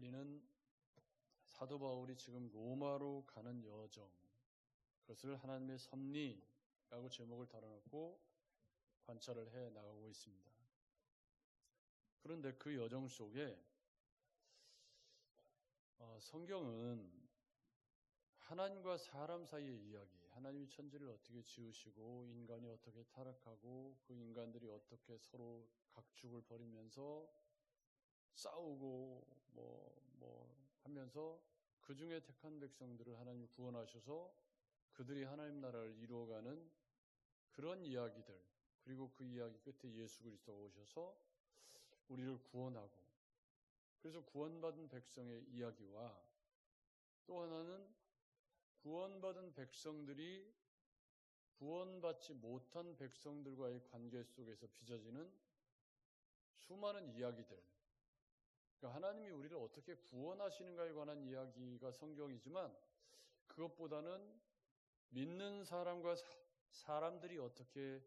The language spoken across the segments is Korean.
우리는 사도 바울이 지금 로마로 가는 여정, 그것을 하나님의 섭리라고 제목을 달아놓고 관찰을 해 나가고 있습니다. 그런데 그 여정 속에 성경은 하나님과 사람 사이의 이야기, 하나님이 천지를 어떻게 지으시고 인간이 어떻게 타락하고 그 인간들이 어떻게 서로 각축을 벌이면서 싸우고 하면서 그 중에 택한 백성들을 하나님이 구원하셔서 그들이 하나님 나라를 이루어가는 그런 이야기들, 그리고 그 이야기 끝에 예수 그리스도가 오셔서 우리를 구원하고, 그래서 구원받은 백성의 이야기와 또 하나는 구원받은 백성들이 구원받지 못한 백성들과의 관계 속에서 빚어지는 수많은 이야기들, 그러니까 하나님이 우리를 어떻게 구원하시는가에 관한 이야기가 성경이지만 그것보다는 믿는 사람과 사람들이 어떻게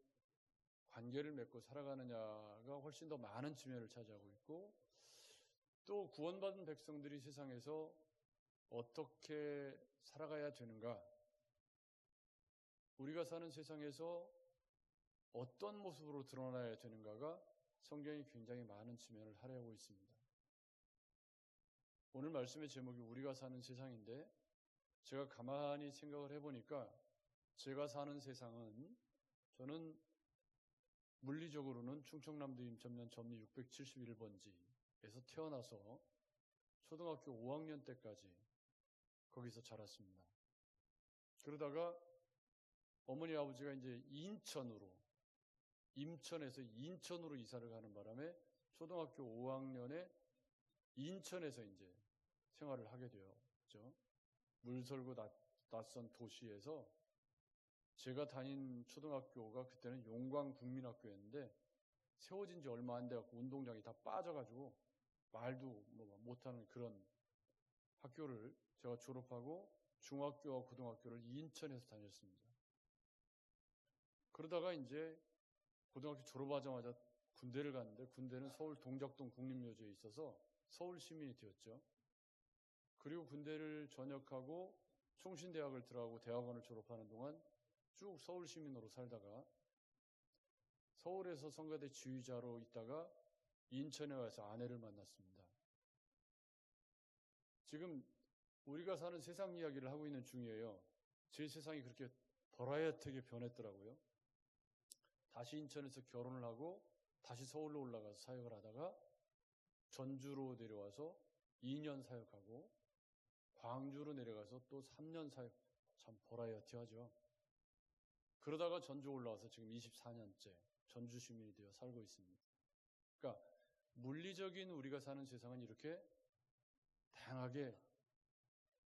관계를 맺고 살아가느냐가 훨씬 더 많은 지면을 차지하고 있고, 또 구원받은 백성들이 세상에서 어떻게 살아가야 되는가, 우리가 사는 세상에서 어떤 모습으로 드러나야 되는가가 성경이 굉장히 많은 지면을 할애하고 있습니다. 오늘 말씀의 제목이 우리가 사는 세상인데, 제가 가만히 생각을 해보니까 제가 사는 세상은, 저는 물리적으로는 충청남도 인천면 점리 671번지에서 태어나서 초등학교 5학년 때까지 거기서 자랐습니다. 그러다가 어머니 아버지가 이제 임천에서 인천으로 이사를 가는 바람에 초등학교 5학년에 인천에서 이제 생활을 하게 되었죠. 물설고 낯선 도시에서 제가 다닌 초등학교가 그때는 용광국민학교였는데 세워진 지 얼마 안 돼갖고 운동장이 다 빠져가지고 말도 못하는 그런 학교를 제가 졸업하고 중학교와 고등학교를 인천에서 다녔습니다. 그러다가 이제 고등학교 졸업하자마자 군대를 갔는데, 군대는 서울 동작동 국립묘지에 있어서 서울 시민이 되었죠. 그리고 군대를 전역하고 총신대학을 들어가고 대학원을 졸업하는 동안 쭉 서울 시민으로 살다가 서울에서 성가대 지휘자로 있다가 인천에 와서 아내를 만났습니다. 지금 우리가 사는 세상 이야기를 하고 있는 중이에요. 제 세상이 그렇게 버라이어티하게 변했더라고요. 다시 인천에서 결혼을 하고 다시 서울로 올라가서 사역을 하다가 전주로 내려와서 2년 사역하고 광주로 내려가서 또 3년 사역, 참 버라이어티하죠. 그러다가 전주 올라와서 지금 24년째 전주 시민이 되어 살고 있습니다. 그러니까 물리적인 우리가 사는 세상은 이렇게 다양하게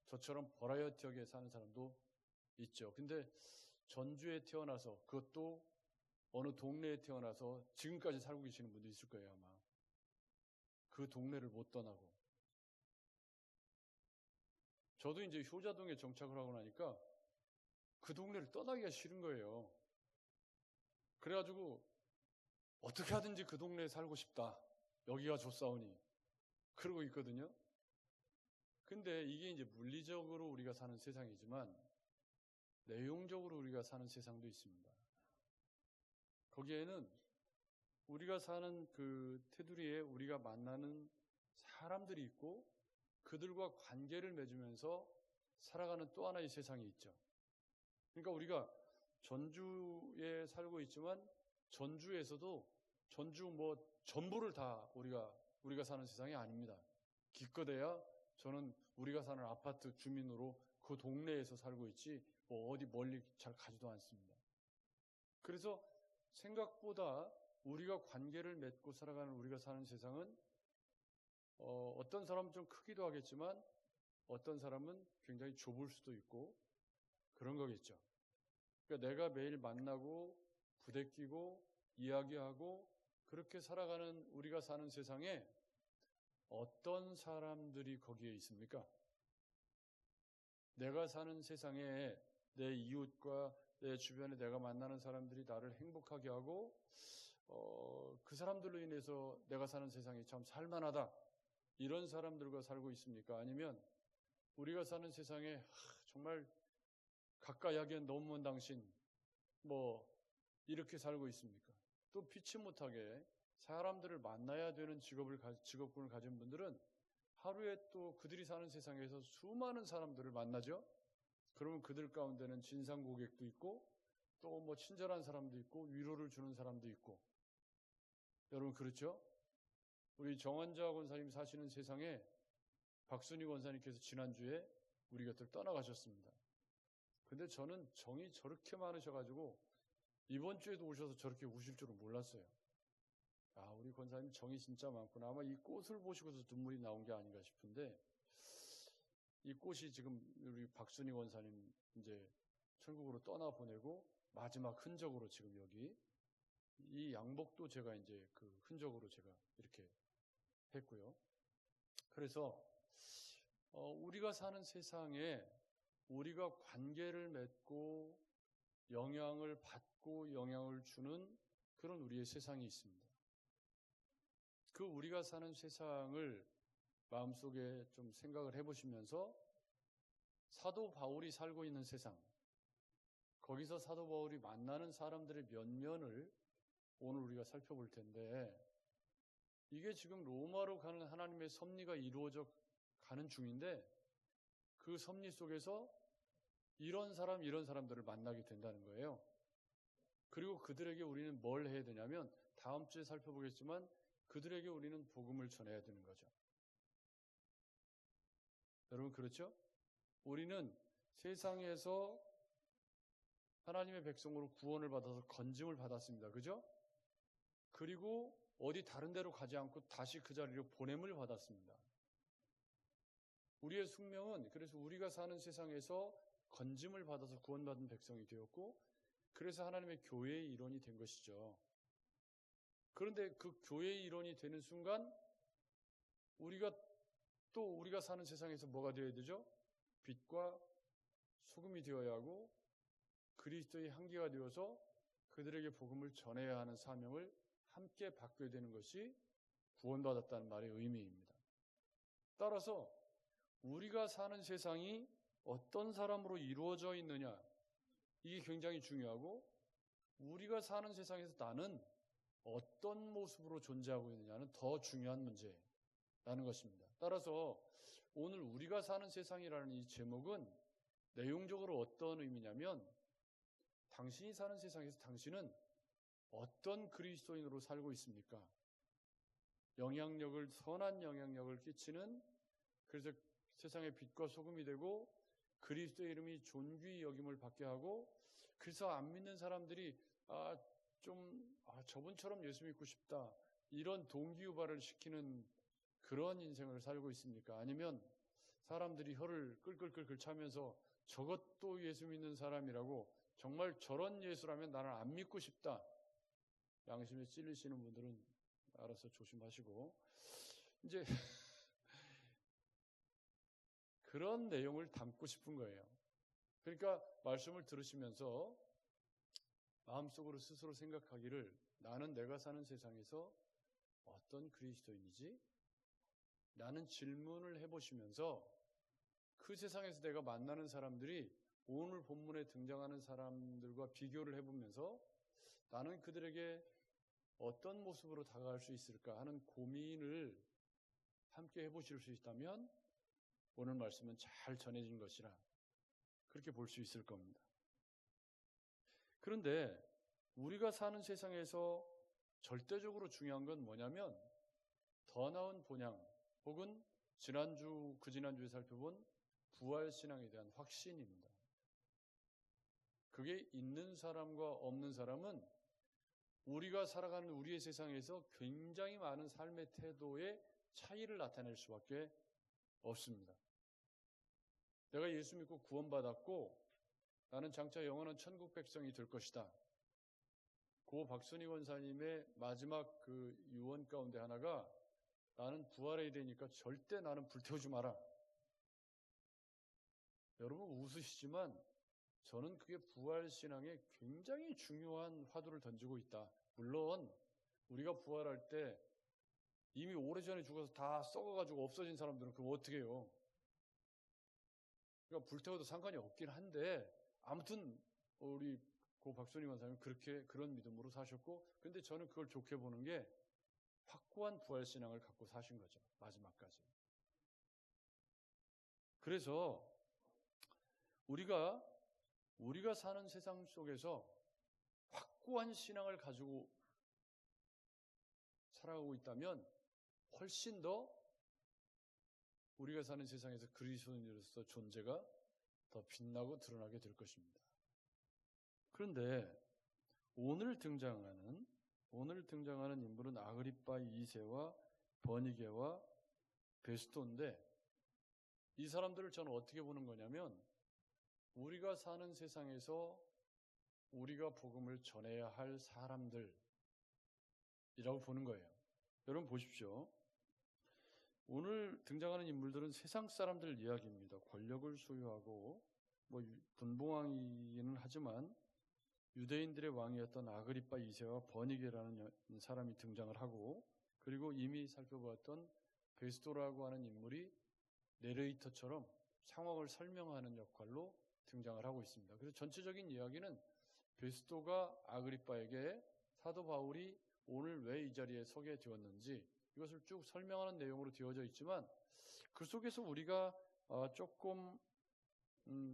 저처럼 버라이어티하게 사는 사람도 있죠. 근데 전주에 태어나서, 그것도 어느 동네에 태어나서 지금까지 살고 계시는 분도 있을 거예요, 아마. 그 동네를 못 떠나고. 저도 이제 효자동에 정착을 하고 나니까 그 동네를 떠나기가 싫은 거예요. 그래가지고 어떻게 하든지 그 동네에 살고 싶다, 여기가 좋사오니, 그러고 있거든요. 근데 이게 이제 물리적으로 우리가 사는 세상이지만 내용적으로 우리가 사는 세상도 있습니다. 거기에는 우리가 사는 그 테두리에 우리가 만나는 사람들이 있고 그들과 관계를 맺으면서 살아가는 또 하나의 세상이 있죠. 그러니까 우리가 전주에 살고 있지만 전주에서도 전주 전부를 다 우리가 사는 세상이 아닙니다. 기껏해야 저는 우리가 사는 아파트 주민으로 그 동네에서 살고 있지 어디 멀리 잘 가지도 않습니다. 그래서 생각보다 우리가 관계를 맺고 살아가는 우리가 사는 세상은 어떤 사람은 좀 크기도 하겠지만 어떤 사람은 굉장히 좁을 수도 있고 그런 거겠죠. 그러니까 내가 매일 만나고 부대끼고 이야기하고 그렇게 살아가는 우리가 사는 세상에 어떤 사람들이 거기에 있습니까? 내가 사는 세상에 내 이웃과 내 주변에 내가 만나는 사람들이 나를 행복하게 하고 그 사람들로 인해서 내가 사는 세상이 참 살만하다, 이런 사람들과 살고 있습니까? 아니면 우리가 사는 세상에 정말 가까이 하기엔 너무 먼 당신 뭐 이렇게 살고 있습니까? 또 피치 못하게 사람들을 만나야 되는 직업군을 가진 분들은 하루에 또 그들이 사는 세상에서 수많은 사람들을 만나죠. 그러면 그들 가운데는 진상 고객도 있고 또 뭐 친절한 사람도 있고 위로를 주는 사람도 있고. 여러분 그렇죠? 우리 정환자 권사님 사시는 세상에 박순희 권사님께서 지난주에 우리 곁을 떠나가셨습니다. 근데 저는 정이 저렇게 많으셔가지고 이번 주에도 오셔서 저렇게 우실 줄은 몰랐어요. 아, 우리 권사님 정이 진짜 많구나. 아마 이 꽃을 보시고서 눈물이 나온 게 아닌가 싶은데, 이 꽃이 지금 우리 박순희 권사님 이제 천국으로 떠나보내고 마지막 흔적으로 지금 여기 이 양복도 제가 이제 그 흔적으로 제가 이렇게 했고요. 그래서 우리가 사는 세상에 우리가 관계를 맺고 영향을 받고 영향을 주는 그런 우리의 세상이 있습니다. 그 우리가 사는 세상을 마음속에 좀 생각을 해보시면서 사도 바울이 살고 있는 세상, 거기서 사도 바울이 만나는 사람들의 면면을 오늘 우리가 살펴볼 텐데, 이게 지금 로마로 가는 하나님의 섭리가 이루어져 가는 중인데, 그 섭리 속에서 이런 사람들을 만나게 된다는 거예요. 그리고 그들에게 우리는 뭘 해야 되냐면, 다음 주에 살펴보겠지만 그들에게 우리는 복음을 전해야 되는 거죠. 여러분 그렇죠? 우리는 세상에서 하나님의 백성으로 구원을 받아서 건짐을 받았습니다. 그죠? 그리고 어디 다른 데로 가지 않고 다시 그 자리로 보냄을 받았습니다. 우리의 숙명은 그래서 우리가 사는 세상에서 건짐을 받아서 구원받은 백성이 되었고, 그래서 하나님의 교회의 일원이 된 것이죠. 그런데 그 교회의 일원이 되는 순간 우리가 사는 세상에서 뭐가 되어야 되죠? 빛과 소금이 되어야 하고 그리스도의 향기가 되어서 그들에게 복음을 전해야 하는 사명을 함께 받게 되는 것이 구원받았다는 말의 의미입니다. 따라서 우리가 사는 세상이 어떤 사람으로 이루어져 있느냐, 이게 굉장히 중요하고, 우리가 사는 세상에서 나는 어떤 모습으로 존재하고 있느냐는 더 중요한 문제라는 것입니다. 따라서 오늘 우리가 사는 세상이라는 이 제목은 내용적으로 어떤 의미냐면, 당신이 사는 세상에서 당신은 어떤 그리스도인으로 살고 있습니까? 선한 영향력을 끼치는, 그래서 세상의 빛과 소금이 되고 그리스도의 이름이 존귀히 여김을 받게 하고, 그래서 안 믿는 사람들이 저분처럼 예수 믿고 싶다, 이런 동기유발을 시키는 그런 인생을 살고 있습니까? 아니면 사람들이 혀를 끌끌끌끌 차면서 저것도 예수 믿는 사람이라고, 정말 저런 예수라면 나는 안 믿고 싶다, 양심에 찔리시는 분들은 알아서 조심하시고, 이제 그런 내용을 담고 싶은 거예요. 그러니까 말씀을 들으시면서 마음속으로 스스로 생각하기를, 나는 내가 사는 세상에서 어떤 그리스도인이지? 라는 질문을 해보시면서 그 세상에서 내가 만나는 사람들이 오늘 본문에 등장하는 사람들과 비교를 해보면서 나는 그들에게 어떤 모습으로 다가갈 수 있을까 하는 고민을 함께 해보실 수 있다면 오늘 말씀은 잘 전해진 것이라 그렇게 볼 수 있을 겁니다. 그런데 우리가 사는 세상에서 절대적으로 중요한 건 뭐냐면, 더 나은 본향, 혹은 그 지난주에 살펴본 부활신앙에 대한 확신입니다. 그게 있는 사람과 없는 사람은 우리가 살아가는 우리의 세상에서 굉장히 많은 삶의 태도의 차이를 나타낼 수밖에 없습니다. 내가 예수 믿고 구원받았고 나는 장차 영원한 천국 백성이 될 것이다. 고 박순희 권사님의 마지막 그 유언 가운데 하나가, 나는 부활해야 되니까 절대 나는 불태우지 마라. 여러분 웃으시지만 저는 그게 부활신앙에 굉장히 중요한 화두를 던지고 있다. 물론 우리가 부활할 때 이미 오래전에 죽어서 다 썩어가지고 없어진 사람들은 그럼 어떻게 해요? 그러니까 불태워도 상관이 없긴 한데 아무튼 우리 고 박순희 원사님은 그런 믿음으로 사셨고, 근데 저는 그걸 좋게 보는 게 확고한 부활신앙을 갖고 사신 거죠. 마지막까지. 그래서 우리가 사는 세상 속에서 확고한 신앙을 가지고 살아가고 있다면 훨씬 더 우리가 사는 세상에서 그리스도인으로서 존재가 더 빛나고 드러나게 될 것입니다. 그런데 오늘 등장하는 인물은 아그리빠 2세와 버니게와 베스토인데, 이 사람들을 저는 어떻게 보는 거냐면 우리가 사는 세상에서 우리가 복음을 전해야 할 사람들이라고 보는 거예요. 여러분 보십시오. 오늘 등장하는 인물들은 세상 사람들 이야기입니다. 권력을 소유하고 분봉왕이기는 하지만 유대인들의 왕이었던 아그리빠 2세와 버니게라는 사람이 등장을 하고, 그리고 이미 살펴보았던 베스토라고 하는 인물이 내레이터처럼 상황을 설명하는 역할로 등장을 하고 있습니다. 그래서 전체적인 이야기는 베스토가 아그리빠에게 사도 바울이 오늘 왜 이 자리에 서게 되었는지 이것을 쭉 설명하는 내용으로 되어져 있지만, 그 속에서 우리가 조금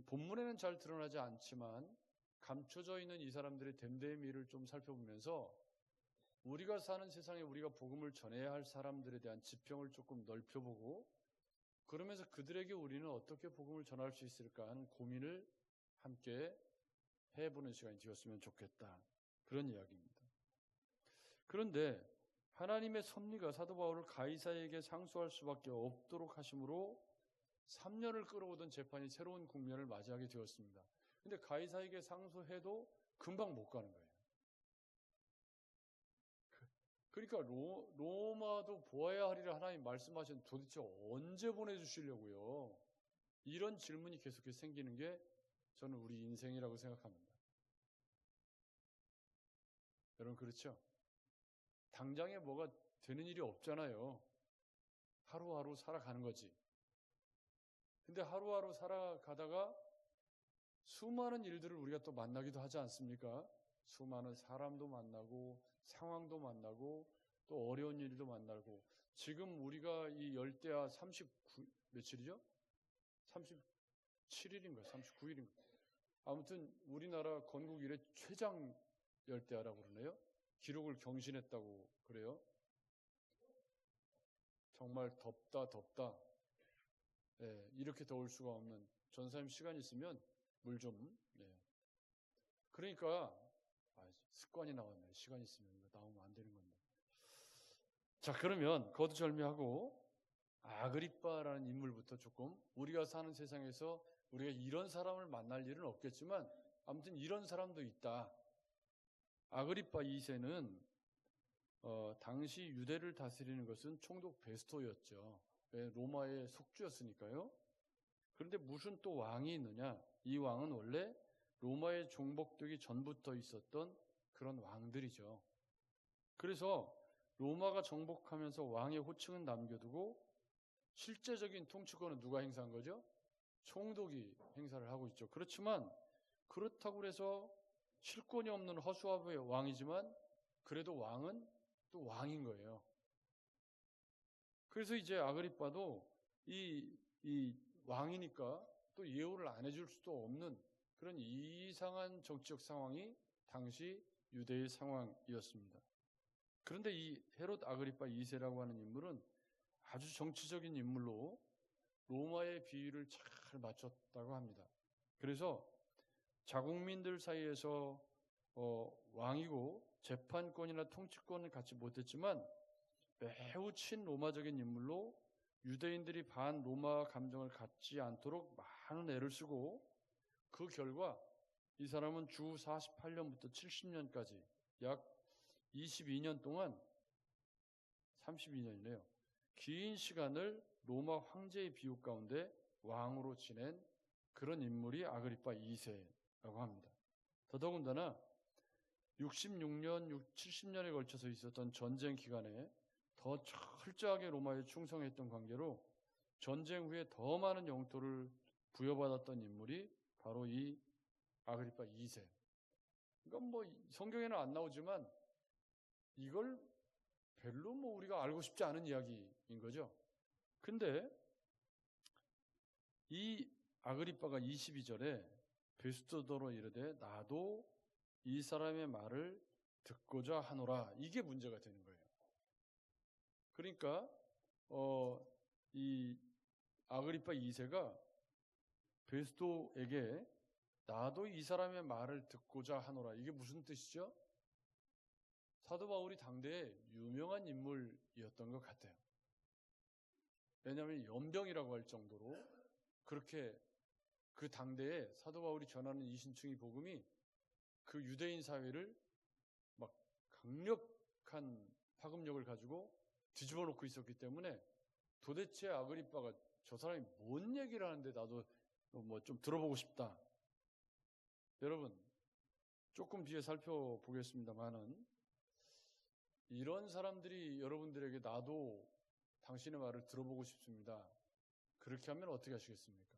본문에는 잘 드러나지 않지만 감춰져 있는 이 사람들의 됨됨이를 좀 살펴보면서 우리가 사는 세상에 우리가 복음을 전해야 할 사람들에 대한 지평을 조금 넓혀보고, 그러면서 그들에게 우리는 어떻게 복음을 전할 수 있을까 하는 고민을 함께 해보는 시간이 되었으면 좋겠다, 그런 이야기입니다. 그런데 하나님의 섭리가 사도 바울을 가이사에게 상소할 수밖에 없도록 하심으로 3년을 끌어오던 재판이 새로운 국면을 맞이하게 되었습니다. 근데 가이사에게 상소해도 금방 못 가는 거예요. 그러니까 로마도 보아야 하리라 하나님 말씀하신, 도대체 언제 보내주시려고요? 이런 질문이 계속해서 생기는 게 저는 우리 인생이라고 생각합니다. 여러분 그렇죠? 당장에 뭐가 되는 일이 없잖아요. 하루하루 살아가는 거지. 근데 하루하루 살아가다가 수많은 일들을 우리가 또 만나기도 하지 않습니까? 수많은 사람도 만나고 상황도 만나고 또 어려운 일도 만나고, 지금 우리가 이 열대야 39 며칠이죠? 37일인가 39일인가 아무튼 우리나라 건국 이래 최장 열대야라고 그러네요. 기록을 경신했다고 그래요. 정말 덥다. 네, 이렇게 더울 수가 없는, 전사님 시간 있으면 물 좀. 네. 그러니까 습관이 나왔네. 시간 있으면 이거 나오면 안 되는 건데. 자, 그러면 거두절미하고 아그리빠라는 인물부터 조금, 우리가 사는 세상에서 우리가 이런 사람을 만날 일은 없겠지만 아무튼 이런 사람도 있다. 아그리빠 2세는 당시 유대를 다스리는 것은 총독 베스토였죠. 로마의 속주였으니까요. 그런데 무슨 또 왕이 있느냐? 이 왕은 원래 로마에 종복되기 전부터 있었던 그런 왕들이죠. 그래서 로마가 정복하면서 왕의 호칭은 남겨두고 실제적인 통치권은 누가 행사한 거죠? 총독이 행사를 하고 있죠. 그렇지만 그렇다고 해서 실권이 없는 허수아비의 왕이지만 그래도 왕은 또 왕인 거예요. 그래서 이제 아그리빠도 이 왕이니까 또 예우를 안 해줄 수도 없는 그런 이상한 정치적 상황이 당시 유대의 상황이었습니다. 그런데 이 헤롯 아그리빠 2세라고 하는 인물은 아주 정치적인 인물로 로마의 비위를 잘 맞췄다고 합니다. 그래서 자국민들 사이에서 왕이고 재판권이나 통치권을 갖지 못했지만 매우 친로마적인 인물로 유대인들이 반로마 감정을 갖지 않도록 많은 애를 쓰고, 그 결과 이 사람은 주 48년부터 70년까지 약 22년 동안, 32년이네요. 긴 시간을 로마 황제의 비호 가운데 왕으로 지낸 그런 인물이 아그리빠 2세라고 합니다. 더더군다나 66년, 70년에 걸쳐서 있었던 전쟁 기간에 더 철저하게 로마에 충성했던 관계로 전쟁 후에 더 많은 영토를 부여받았던 인물이 바로 이 아그리파 2세. 이건 뭐 성경에는 안 나오지만 이걸 별로 뭐 우리가 알고 싶지 않은 이야기인 거죠. 근데 이 아그리빠가 22절에 베스토더로 이르되 나도 이 사람의 말을 듣고자 하노라. 이게 문제가 되는 거예요. 그러니까 이 아그리빠 2세가 베스토에게 나도 이 사람의 말을 듣고자 하노라. 이게 무슨 뜻이죠? 사도 바울이 당대에 유명한 인물이었던 것 같아요. 왜냐하면 연병이라고 할 정도로 그렇게 그 당대에 사도 바울이 전하는 이신충이 복음이 그 유대인 사회를 막 강력한 파급력을 가지고 뒤집어 놓고 있었기 때문에 도대체 아그리빠가 저 사람이 뭔 얘기를 하는데 나도 뭐 좀 들어보고 싶다. 여러분 조금 뒤에 살펴보겠습니다만은 이런 사람들이 여러분들에게 나도 당신의 말을 들어보고 싶습니다. 그렇게 하면 어떻게 하시겠습니까?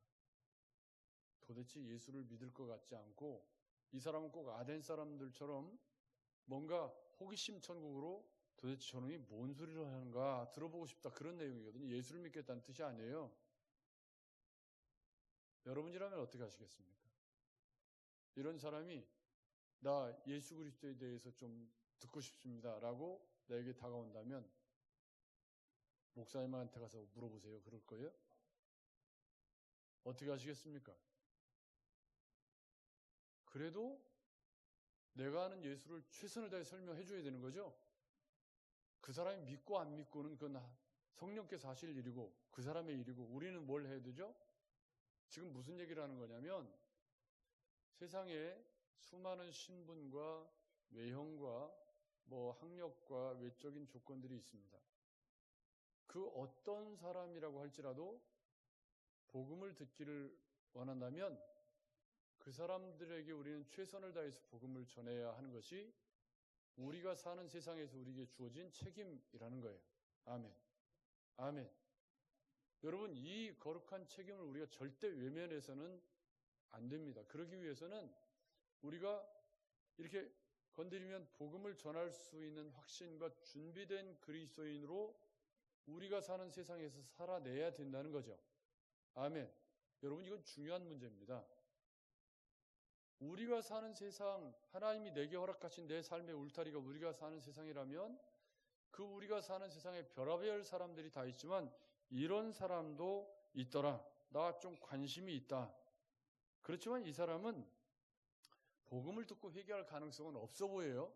도대체 예수를 믿을 것 같지 않고 이 사람은 꼭 아덴 사람들처럼 뭔가 호기심 천국으로 도대체 저놈이 뭔 소리를 하는가 들어보고 싶다 그런 내용이거든요. 예수를 믿겠다는 뜻이 아니에요. 여러분이라면 어떻게 하시겠습니까? 이런 사람이 나 예수 그리스도에 대해서 좀 듣고 싶습니다 라고 나에게 다가온다면 목사님한테 가서 물어보세요. 그럴 거예요? 어떻게 하시겠습니까? 그래도 내가 아는 예수를 최선을 다해 설명해 줘야 되는 거죠. 그 사람이 믿고 안 믿고는 그건 성령께서 하실 일이고 그 사람의 일이고 우리는 뭘 해야 되죠? 지금 무슨 얘기를 하는 거냐면 세상에 수많은 신분과 외형과 뭐 학력과 외적인 조건들이 있습니다. 그 어떤 사람이라고 할지라도 복음을 듣기를 원한다면 그 사람들에게 우리는 최선을 다해서 복음을 전해야 하는 것이 우리가 사는 세상에서 우리에게 주어진 책임이라는 거예요. 아멘. 아멘. 여러분 이 거룩한 책임을 우리가 절대 외면해서는 안 됩니다. 그러기 위해서는 우리가 이렇게 건드리면 복음을 전할 수 있는 확신과 준비된 그리스도인으로 우리가 사는 세상에서 살아내야 된다는 거죠. 아멘. 여러분 이건 중요한 문제입니다. 우리가 사는 세상, 하나님이 내게 허락하신 내 삶의 울타리가 우리가 사는 세상이라면 그 우리가 사는 세상에 별의별 사람들이 다 있지만 이런 사람도 있더라. 나 좀 관심이 있다. 그렇지만 이 사람은 복음을 듣고 회개할 가능성은 없어 보여요.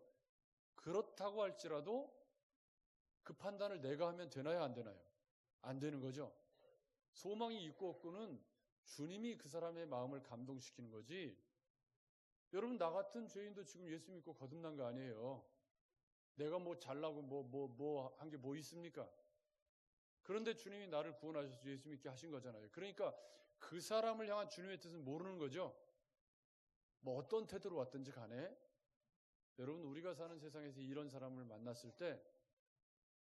그렇다고 할지라도 그 판단을 내가 하면 되나요? 안 되나요? 안 되는 거죠. 소망이 있고 없고는 주님이 그 사람의 마음을 감동시키는 거지. 여러분 나 같은 죄인도 지금 예수 믿고 거듭난 거 아니에요. 내가 뭐 잘나고 뭐 한 게 뭐 있습니까? 그런데 주님이 나를 구원하셔서 예수 믿게 하신 거잖아요. 그러니까 그 사람을 향한 주님의 뜻은 모르는 거죠. 뭐 어떤 태도로 왔든지 간에 여러분 우리가 사는 세상에서 이런 사람을 만났을 때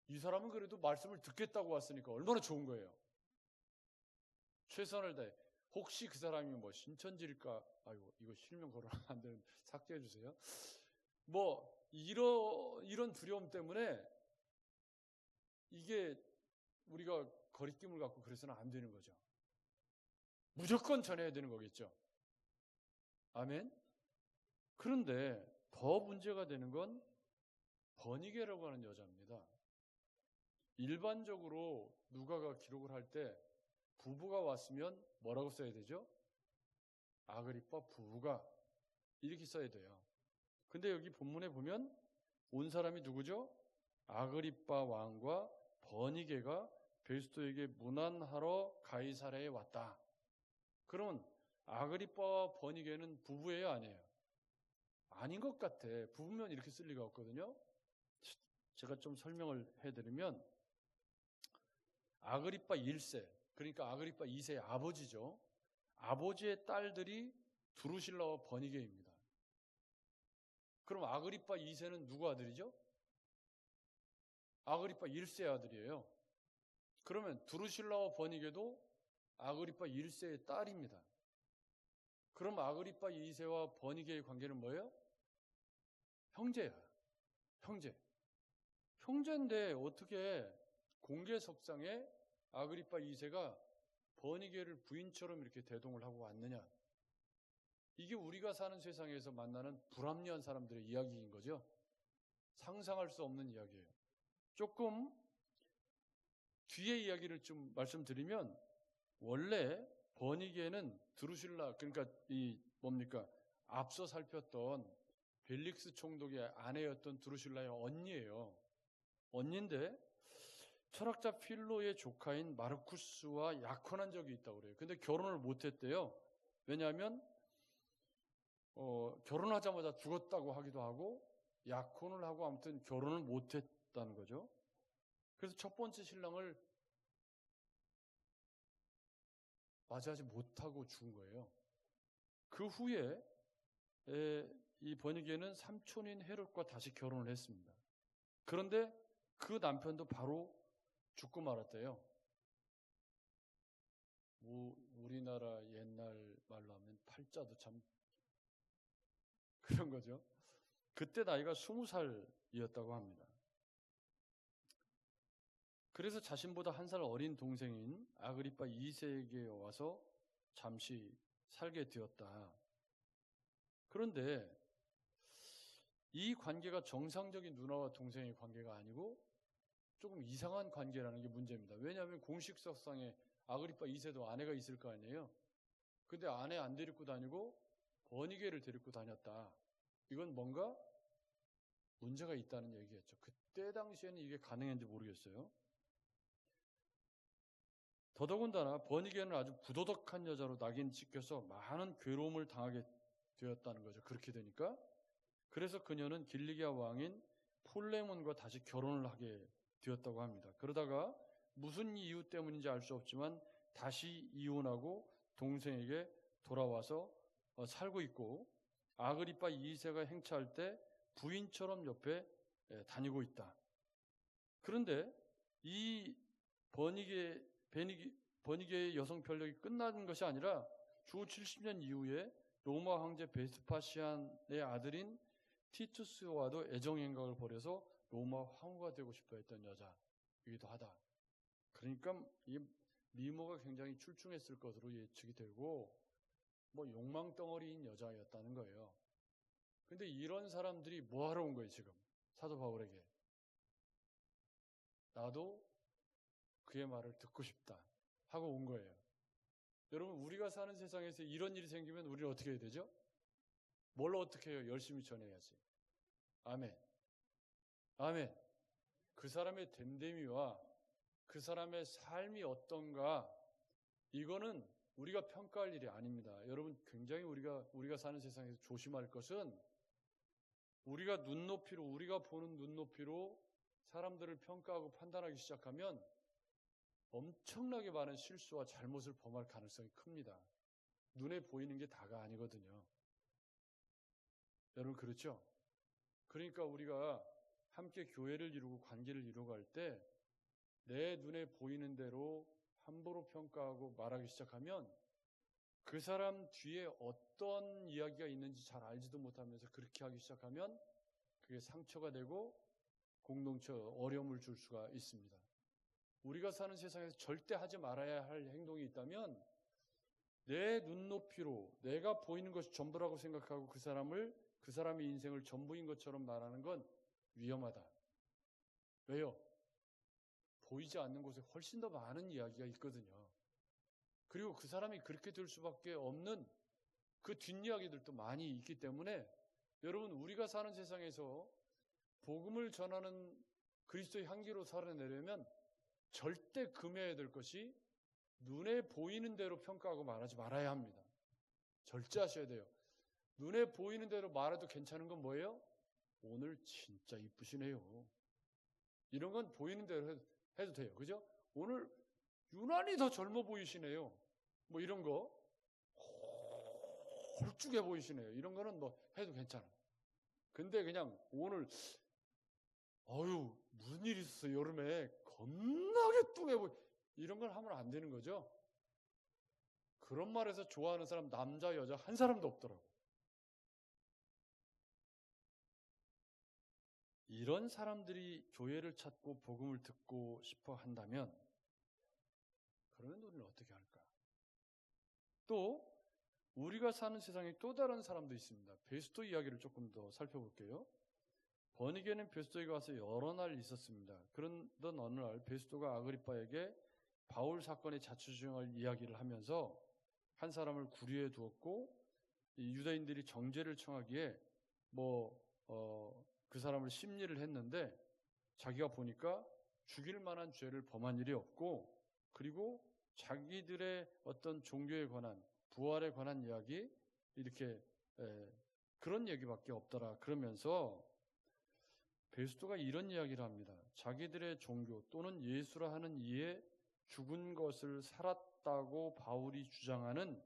이 사람은 그래도 말씀을 듣겠다고 왔으니까 얼마나 좋은 거예요. 최선을 다해. 혹시 그 사람이 뭐 신천지일까? 아이고 이거 실명 거론하면 안 되는데 삭제해 주세요. 뭐 이런 두려움 때문에 이게 우리가 거리낌을 갖고 그래서는 안 되는 거죠. 무조건 전해야 되는 거겠죠. 아멘. 그런데 더 문제가 되는 건 버니게라고 하는 여자입니다. 일반적으로 누가가 기록을 할 때 부부가 왔으면 뭐라고 써야 되죠? 아그리빠 부부가 이렇게 써야 돼요. 근데 여기 본문에 보면 온 사람이 누구죠? 아그리빠 왕과 버니게가 베스토에게 문안하러 가이사랴에 왔다. 그러면 아그리빠와 버니게는 부부예요? 아니에요? 아닌 것 같아. 부부면 이렇게 쓸 리가 없거든요. 제가 좀 설명을 해드리면 아그리빠 1세, 그러니까 아그리빠 2세의 아버지죠. 아버지의 딸들이 두루실라와 버니게입니다. 그럼 아그리빠 2세는 누구 아들이죠? 아그리파 1세 아들이에요. 그러면 두루실라와 버니게도 아그리파 1세의 딸입니다. 그럼 아그리파 2세와 버니게의 관계는 뭐예요? 형제야. 형제. 형제인데 어떻게 공개석상에 아그리파 2세가 버니게를 부인처럼 이렇게 대동을 하고 왔느냐. 이게 우리가 사는 세상에서 만나는 불합리한 사람들의 이야기인 거죠. 상상할 수 없는 이야기예요. 조금 뒤에 이야기를 좀 말씀드리면 원래 버니게는 드루실라, 그러니까 앞서 살폈던 벨릭스 총독의 아내였던 드루실라의 언니예요. 언니인데 철학자 필로의 조카인 마르쿠스와 약혼한 적이 있다고 그래요. 근데 결혼을 못했대요. 왜냐하면 결혼하자마자 죽었다고 하기도 하고 약혼을 하고 아무튼 결혼을 못했다는 거죠. 그래서 첫 번째 신랑을 맞이하지 못하고 죽은 거예요. 그 후에 이 버니게는 삼촌인 헤롯과 다시 결혼을 했습니다. 그런데 그 남편도 바로 죽고 말았대요. 우리나라 옛날 말로 하면 팔자도 참 그런 거죠. 그때 나이가 20살이었다고 합니다. 그래서 자신보다 한 살 어린 동생인 아그리파 2세에게 와서 잠시 살게 되었다. 그런데 이 관계가 정상적인 누나와 동생의 관계가 아니고 조금 이상한 관계라는 게 문제입니다. 왜냐하면 공식석상에 아그리파 2세도 아내가 있을 거 아니에요. 근데 아내 안 데리고 다니고 버니게를 데리고 다녔다. 이건 뭔가 문제가 있다는 얘기겠죠. 그때 당시에는 이게 가능했는지 모르겠어요. 더더군다나 버니게는 아주 부도덕한 여자로 낙인 찍혀서 많은 괴로움을 당하게 되었다는 거죠. 그렇게 되니까. 그래서 그녀는 길리기아 왕인 폴레몬과 다시 결혼을 하게 되었다고 합니다. 그러다가 무슨 이유 때문인지 알 수 없지만 다시 이혼하고 동생에게 돌아와서 살고 있고 아그리파 2세가 행차할 때 부인처럼 옆에 다니고 있다. 그런데 이 버니게의 여성 편력이 끝나는 것이 아니라 주 70년 이후에 로마 황제 베스파시안의 아들인 티투스와도 애정행각을 벌여서 로마 황후가 되고 싶어 했던 여자이기도 하다. 그러니까 이 미모가 굉장히 출중했을 것으로 예측이 되고 욕망덩어리인 여자였다는 거예요. 근데 이런 사람들이 뭐 하러 온 거예요, 지금? 사도 바울에게. 나도 그의 말을 듣고 싶다 하고 온 거예요. 여러분, 우리가 사는 세상에서 이런 일이 생기면 우리는 어떻게 해야 되죠? 뭘 어떻게 해요? 열심히 전해야지. 아멘. 아멘. 그 사람의 됨됨이와 그 사람의 삶이 어떤가, 이거는 우리가 평가할 일이 아닙니다. 여러분, 굉장히 우리가 사는 세상에서 조심할 것은 우리가 우리가 보는 눈높이로 사람들을 평가하고 판단하기 시작하면 엄청나게 많은 실수와 잘못을 범할 가능성이 큽니다. 눈에 보이는 게 다가 아니거든요. 여러분, 그렇죠? 그러니까 우리가 함께 교회를 이루고 관계를 이루어갈 때 내 눈에 보이는 대로 함부로 평가하고 말하기 시작하면 그 사람 뒤에 어떤 이야기가 있는지 잘 알지도 못하면서 그렇게 하기 시작하면 그게 상처가 되고 공동체 어려움을 줄 수가 있습니다. 우리가 사는 세상에서 절대 하지 말아야 할 행동이 있다면 내 눈높이로 내가 보이는 것이 전부라고 생각하고 그 사람의 인생을 전부인 것처럼 말하는 건 위험하다. 왜요? 보이지 않는 곳에 훨씬 더 많은 이야기가 있거든요. 그리고 그 사람이 그렇게 될 수밖에 없는 그 뒷이야기들도 많이 있기 때문에 여러분, 우리가 사는 세상에서 복음을 전하는 그리스도의 향기로 살아내려면 절대 금해야 될 것이 눈에 보이는 대로 평가하고 말하지 말아야 합니다. 절제하셔야 돼요. 눈에 보이는 대로 말해도 괜찮은 건 뭐예요? 오늘 진짜 이쁘시네요. 이런 건 보이는 대로 해도 돼요. 그죠? 오늘 유난히 더 젊어 보이시네요. 이런 거. 홀쭉해 보이시네요. 이런 거는 해도 괜찮아요. 근데 그냥 오늘 무슨 일이 있었어? 여름에 겁나게 뚱해 보여. 이런 걸 하면 안 되는 거죠. 그런 말에서 좋아하는 사람 남자 여자 한 사람도 없더라고. 이런 사람들이 교회를 찾고 복음을 듣고 싶어 한다면 그러면 우리는 어떻게 할까? 또 우리가 사는 세상에 또 다른 사람도 있습니다. 베스토 이야기를 조금 더 살펴볼게요. 버니게는 베스토에게 와서 여러 날 있었습니다. 그러던 어느 날 베스토가 아그리빠에게 바울 사건의 자초지종을 이야기를 하면서 한 사람을 구류에 두었고 이 유다인들이 정죄를 청하기에 그 사람을 심리를 했는데 자기가 보니까 죽일 만한 죄를 범한 일이 없고 그리고 자기들의 어떤 종교에 관한 부활에 관한 이야기 이렇게 그런 얘기밖에 없더라. 그러면서 베스토가 이런 이야기를 합니다. 자기들의 종교 또는 예수라 하는 이에 죽은 것을 살았다고 바울이 주장하는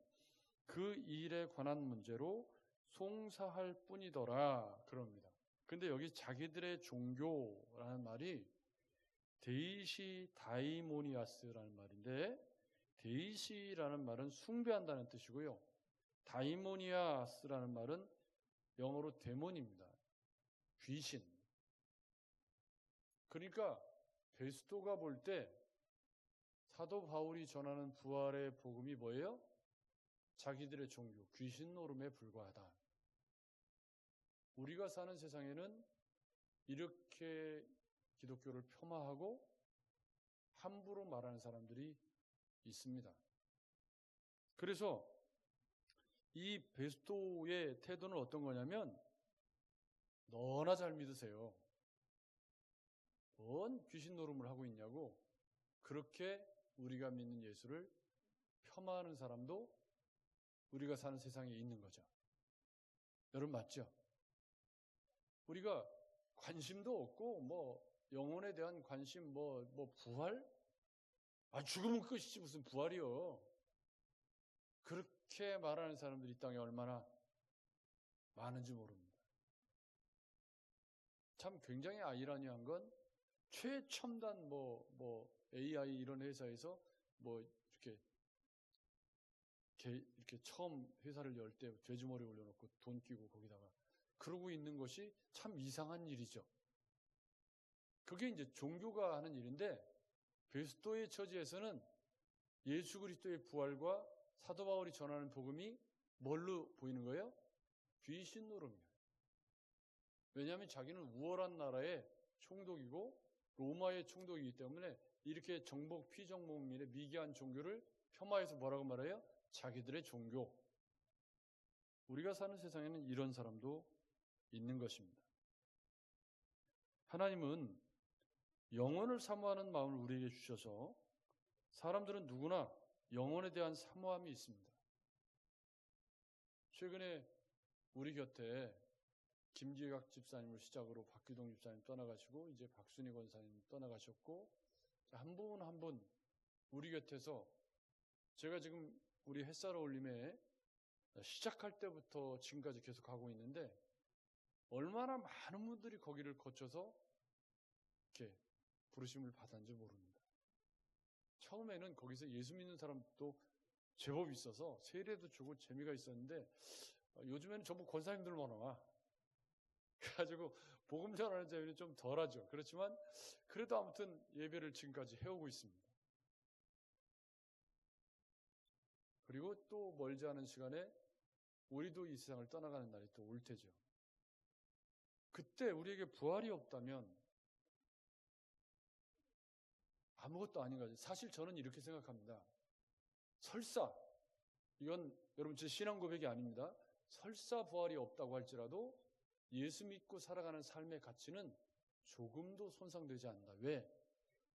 그 일에 관한 문제로 송사할 뿐이더라. 그럽니다. 근데 여기 자기들의 종교라는 말이 데이시 다이모니아스라는 말인데 데이시라는 말은 숭배한다는 뜻이고요. 다이모니아스라는 말은 영어로 데몬입니다. 귀신. 그러니까 베스토가 볼 때 사도 바울이 전하는 부활의 복음이 뭐예요? 자기들의 종교, 귀신 노름에 불과하다. 우리가 사는 세상에는 이렇게 기독교를 폄하하고 함부로 말하는 사람들이 있습니다. 그래서 이 베스토의 태도는 어떤 거냐면 너나 잘 믿으세요. 뭔 귀신 노름을 하고 있냐고 그렇게 우리가 믿는 예수를 폄하하는 사람도 우리가 사는 세상에 있는 거죠. 여러분 맞죠? 우리가 관심도 없고 영혼에 대한 관심 부활? 죽으면 끝이지 무슨 부활이요. 그렇게 말하는 사람들이 이 땅에 얼마나 많은지 모릅니다. 참 굉장히 아이러니한 건 최첨단 AI 이런 회사에서 이렇게 처음 회사를 열 때 돼지머리 올려놓고 돈 끼고 거기다가 그러고 있는 것이 참 이상한 일이죠. 그게 이제 종교가 하는 일인데 베스토의 처지에서는 예수 그리스도의 부활과 사도 바울이 전하는 복음이 뭘로 보이는 거예요? 귀신 노름이에요. 왜냐하면 자기는 우월한 나라의 총독이고 로마의 총독이기 때문에 이렇게 정복 피정복민의 미개한 종교를 폄하해서 뭐라고 말해요? 자기들의 종교. 우리가 사는 세상에는 이런 사람도 있는 것입니다. 하나님은 영혼을 사모하는 마음을 우리에게 주셔서 사람들은 누구나 영혼에 대한 사모함이 있습니다. 최근에 우리 곁에 김기각 집사님을 시작으로 박기동 집사님 떠나가시고 이제 박순희 권사님 떠나가셨고 한 분 한 분 우리 곁에서 제가 지금 우리 햇살 어울림에 시작할 때부터 지금까지 계속 가고 있는데 얼마나 많은 분들이 거기를 거쳐서 이렇게 부르심을 받았는지 모릅니다. 처음에는 거기서 예수 믿는 사람도 제법 있어서 세례도 주고 재미가 있었는데 요즘에는 전부 권사님들만 와. 그래가지고 복음 전하는 재미는 좀 덜하죠. 그렇지만 그래도 아무튼 예배를 지금까지 해오고 있습니다. 그리고 또 멀지 않은 시간에 우리도 이 세상을 떠나가는 날이 또 올 테죠. 그때 우리에게 부활이 없다면 아무것도 아닌 거죠. 사실 저는 이렇게 생각합니다. 설사 이건 여러분 제 신앙 고백이 아닙니다. 설사 부활이 없다고 할지라도 예수 믿고 살아가는 삶의 가치는 조금도 손상되지 않는다. 왜?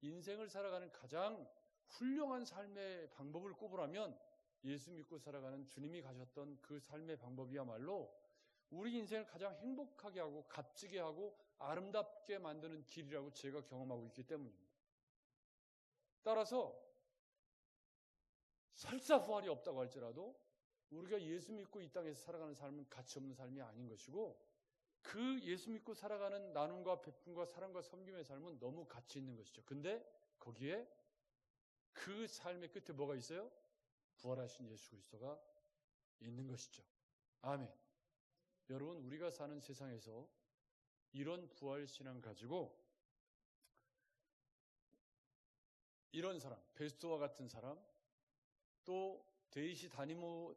인생을 살아가는 가장 훌륭한 삶의 방법을 꼽으라면 예수 믿고 살아가는 주님이 가셨던 그 삶의 방법이야말로 우리 인생을 가장 행복하게 하고 값지게 하고 아름답게 만드는 길이라고 제가 경험하고 있기 때문입니다. 따라서 설사 부활이 없다고 할지라도 우리가 예수 믿고 이 땅에서 살아가는 삶은 가치 없는 삶이 아닌 것이고 그 예수 믿고 살아가는 나눔과 베품과 사랑과 섬김의 삶은 너무 가치 있는 것이죠. 근데 거기에 그 삶의 끝에 뭐가 있어요? 부활하신 예수 그리스도가 있는 것이죠. 아멘. 여러분, 우리가 사는 세상에서 이런 부활 신앙 가지고 이런 사람, 베스토와 같은 사람, 또 데이시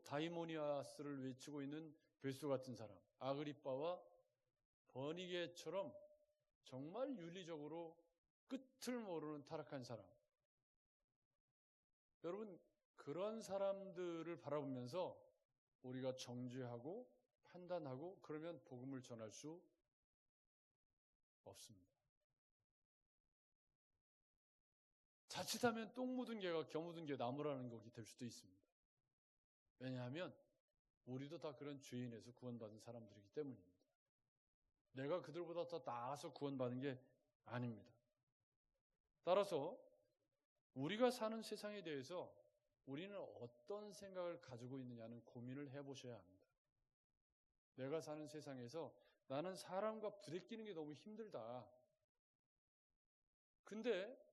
다이모니아스를 외치고 있는 베스토 같은 사람, 아그리빠와 버니게처럼 정말 윤리적으로 끝을 모르는 타락한 사람. 여러분, 그런 사람들을 바라보면서 우리가 정죄하고 판단하고 그러면 복음을 전할 수 없습니다. 자칫하면 똥 묻은 개가 겨 묻은 개 나무라는 것이 될 수도 있습니다. 왜냐하면 우리도 다 그런 죄인에서 구원받은 사람들이기 때문입니다. 내가 그들보다 더 나아서 구원받은 게 아닙니다. 따라서 우리가 사는 세상에 대해서 우리는 어떤 생각을 가지고 있느냐는 고민을 해보셔야 합니다. 내가 사는 세상에서 나는 사람과 부대끼는 게 너무 힘들다. 근데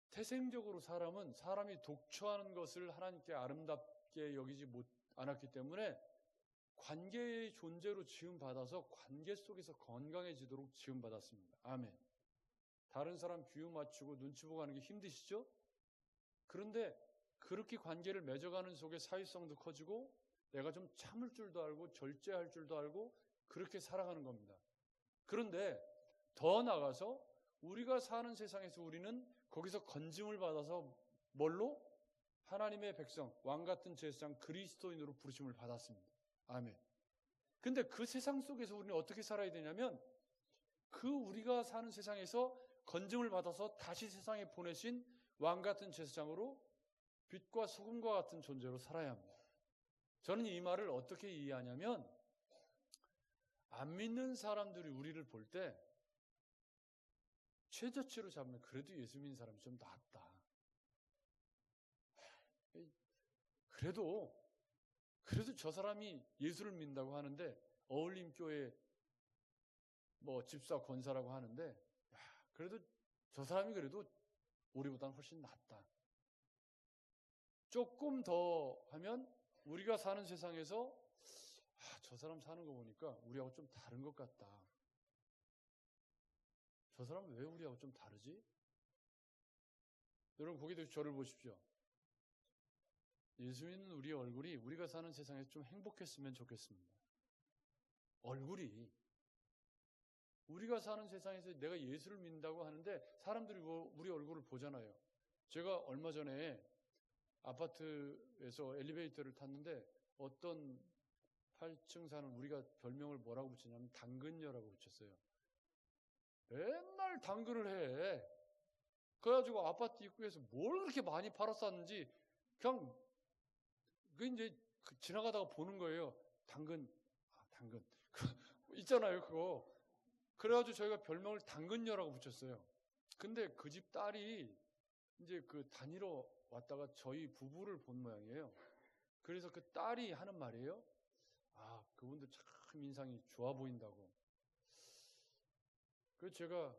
태생적으로 사람이 독처하는 것을 하나님께 아름답게 여기지 않았기 때문에 관계의 존재로 지음받아서 관계 속에서 건강해지도록 지음받았습니다. 아멘. 다른 사람 귀유 맞추고 눈치 보고 하는 게 힘드시죠? 그런데 그렇게 관계를 맺어가는 속에 사회성도 커지고 내가 좀 참을 줄도 알고 절제할 줄도 알고 그렇게 살아가는 겁니다. 그런데 더 나아가서 우리가 사는 세상에서 우리는 거기서 건짐을 받아서 뭘로? 하나님의 백성, 왕같은 제사장 그리스도인으로 부르심을 받았습니다. 아멘. 근데 그 세상 속에서 우리는 어떻게 살아야 되냐면 그 우리가 사는 세상에서 건짐을 받아서 다시 세상에 보내신 왕같은 제사장으로 빛과 소금과 같은 존재로 살아야 합니다. 저는 이 말을 어떻게 이해하냐면 안 믿는 사람들이 우리를 볼 때 최저치로 잡으면 그래도 예수 믿는 사람이 좀 낫다. 그래도 저 사람이 예수를 믿는다고 하는데 어울림교회 집사 권사라고 하는데 그래도 저 사람이 그래도 우리보다는 훨씬 낫다. 조금 더 하면 우리가 사는 세상에서 저 사람 사는 거 보니까 우리하고 좀 다른 것 같다. 저 사람은 왜 우리하고 좀 다르지? 여러분 거기도 저를 보십시오. 예수 믿는 우리의 얼굴이 우리가 사는 세상에서 좀 행복했으면 좋겠습니다. 얼굴이 우리가 사는 세상에서 내가 예수를 믿는다고 하는데 사람들이 우리 얼굴을 보잖아요. 제가 얼마 전에 아파트에서 엘리베이터를 탔는데 어떤 8층 사는 우리가 별명을 뭐라고 붙였냐면 당근녀라고 붙였어요. 맨날 당근을 해. 그래가지고 아파트 입구에서 뭘 그렇게 많이 팔았었는지 그냥 이제 지나가다가 보는 거예요. 당근 있잖아요 그거. 그래가지고 저희가 별명을 당근녀라고 붙였어요. 근데 그 집 딸이 이제 그 다니러 왔다가 저희 부부를 본 모양이에요. 그래서 그 딸이 하는 말이에요. 그분들 참 인상이 좋아 보인다고. 그래서 제가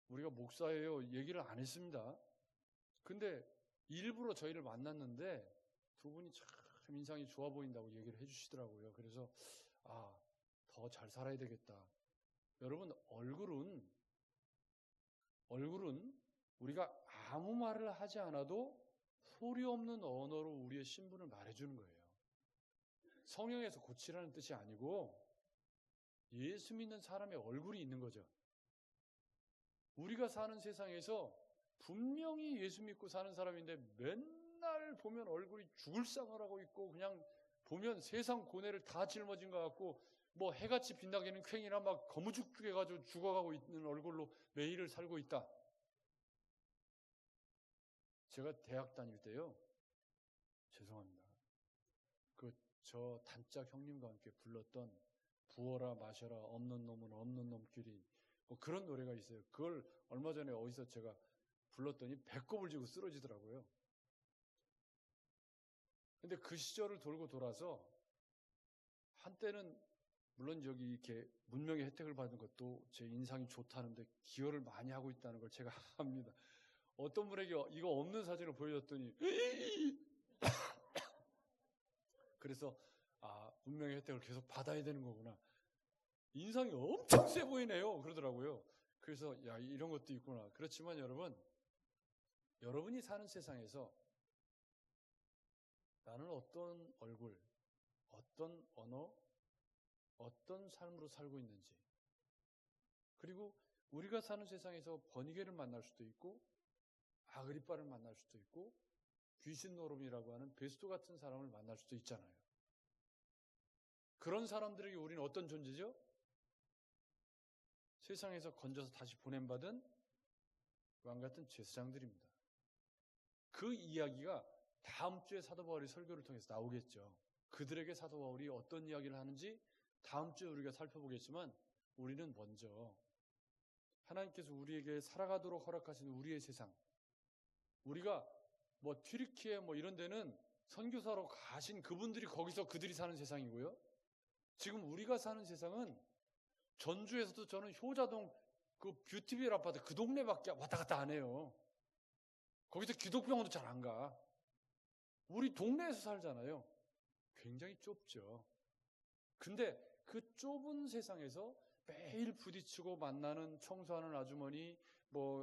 우리가 목사예요 얘기를 안 했습니다. 근데 일부러 저희를 만났는데 두 분이 참 인상이 좋아 보인다고 얘기를 해주시더라고요. 그래서 더 잘 살아야 되겠다. 여러분 얼굴은 우리가 아무 말을 하지 않아도 소리 없는 언어로 우리의 신분을 말해주는 거예요. 성령에서 고치라는 뜻이 아니고 예수 믿는 사람의 얼굴이 있는 거죠. 우리가 사는 세상에서 분명히 예수 믿고 사는 사람인데 맨날 보면 얼굴이 죽을 상을 하고 있고 그냥 보면 세상 고뇌를 다 짊어진 것 같고 해같이 빛나기는 퀭이나 막 거무죽죽해가지고 죽어가고 있는 얼굴로 매일을 살고 있다. 제가 대학 다닐 때요. 죄송합니다. 저 단짝 형님과 함께 불렀던 부어라 마셔라 없는 놈은 없는 놈끼리 그런 노래가 있어요. 그걸 얼마 전에 어디서 제가 불렀더니 배꼽을 쥐고 쓰러지더라고요. 근데 그 시절을 돌고 돌아서 한때는 물론 여기 이렇게 문명의 혜택을 받은 것도 제 인상이 좋다는데 기여를 많이 하고 있다는 걸 제가 압니다. 어떤 분에게 이거 없는 사진을 보여줬더니 그래서 문명의 혜택을 계속 받아야 되는 거구나. 인상이 엄청 세 보이네요. 그러더라고요. 그래서 야, 이런 것도 있구나. 그렇지만 여러분이 사는 세상에서 나는 어떤 얼굴, 어떤 언어, 어떤 삶으로 살고 있는지, 그리고 우리가 사는 세상에서 버니게를 만날 수도 있고 아그리빠를 만날 수도 있고 귀신 노름이라고 하는 베스도 같은 사람을 만날 수도 있잖아요. 그런 사람들에게 우리는 어떤 존재죠? 세상에서 건져서 다시 보냄받은 왕 같은 제사장들입니다. 그 이야기가 다음 주에 사도 바울의 설교를 통해서 나오겠죠. 그들에게 사도 바울이 어떤 이야기를 하는지 다음 주에 우리가 살펴보겠지만 우리는 먼저 하나님께서 우리에게 살아가도록 허락하신 우리의 세상, 우리가 튀르키예 이런 데는 선교사로 가신 그분들이 거기서 그들이 사는 세상이고요. 지금 우리가 사는 세상은 전주에서도 저는 효자동 그 뷰티빌 아파트 그 동네밖에 왔다 갔다 안 해요. 거기서 기독병원도 잘 안 가. 우리 동네에서 살잖아요. 굉장히 좁죠. 근데 그 좁은 세상에서 매일 부딪히고 만나는 청소하는 아주머니,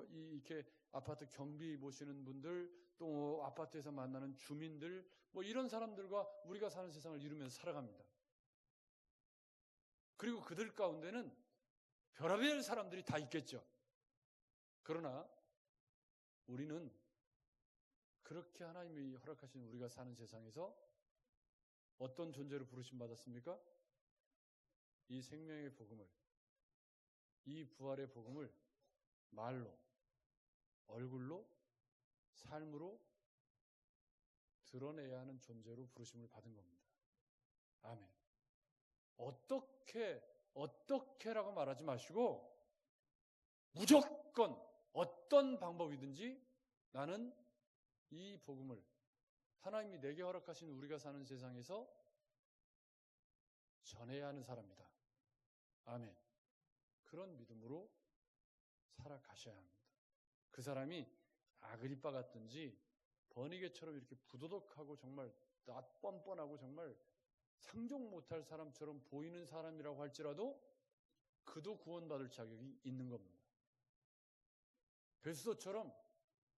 이렇게 아파트 경비 보시는 분들, 또 아파트에서 만나는 주민들, 이런 사람들과 우리가 사는 세상을 이루면서 살아갑니다. 그리고 그들 가운데는 별의별 사람들이 다 있겠죠. 그러나 우리는 그렇게 하나님이 허락하신 우리가 사는 세상에서 어떤 존재로 부르심 받았습니까? 이 생명의 복음을, 이 부활의 복음을 말로, 얼굴로, 삶으로 드러내야 하는 존재로 부르심을 받은 겁니다. 아멘. 어떻게라고 말하지 마시고 무조건 어떤 방법이든지 나는 이 복음을 하나님이 내게 허락하신 우리가 사는 세상에서 전해야 하는 사람이다. 아멘. 그런 믿음으로 살아가셔야 합니다. 그 사람이 아그리빠 같든지 버니게처럼 이렇게 부도덕하고 정말 낯뻔뻔하고 정말 상종 못할 사람처럼 보이는 사람이라고 할지라도 그도 구원받을 자격이 있는 겁니다. 베스도처럼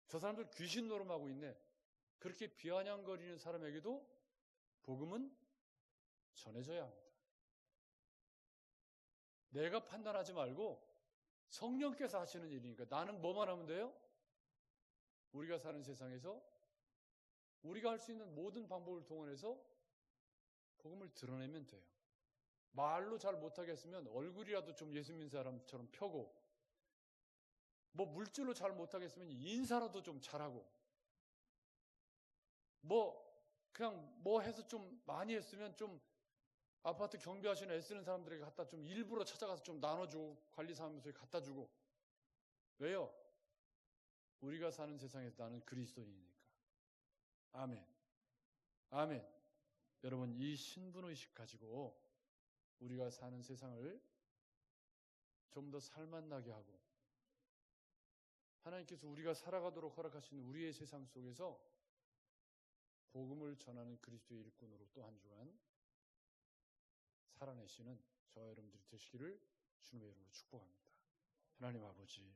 저 사람들 귀신 노름하고 있네. 그렇게 비아냥거리는 사람에게도 복음은 전해져야 합니다. 내가 판단하지 말고 성령께서 하시는 일이니까 나는 뭐만 하면 돼요? 우리가 사는 세상에서 우리가 할 수 있는 모든 방법을 동원해서 복음을 드러내면 돼요. 말로 잘 못하겠으면 얼굴이라도 좀 예수 믿는 사람처럼 펴고, 물질로 잘 못하겠으면 인사라도 좀 잘하고, 그냥 해서 좀 많이 했으면 좀 아파트 경비하시는 애쓰는 사람들에게 갖다 좀 일부러 찾아가서 좀 나눠주고 관리사무소에 갖다 주고. 왜요? 우리가 사는 세상에서 나는 그리스도인이니까. 아멘. 아멘. 여러분, 이 신분의식 가지고 우리가 사는 세상을 좀 더 살맛나게 하고 하나님께서 우리가 살아가도록 허락하신 우리의 세상 속에서 복음을 전하는 그리스도의 일꾼으로 또 한 주간 살아내시는 저와 여러분들이 되시기를 주님의 이름으로 축복합니다. 하나님 아버지,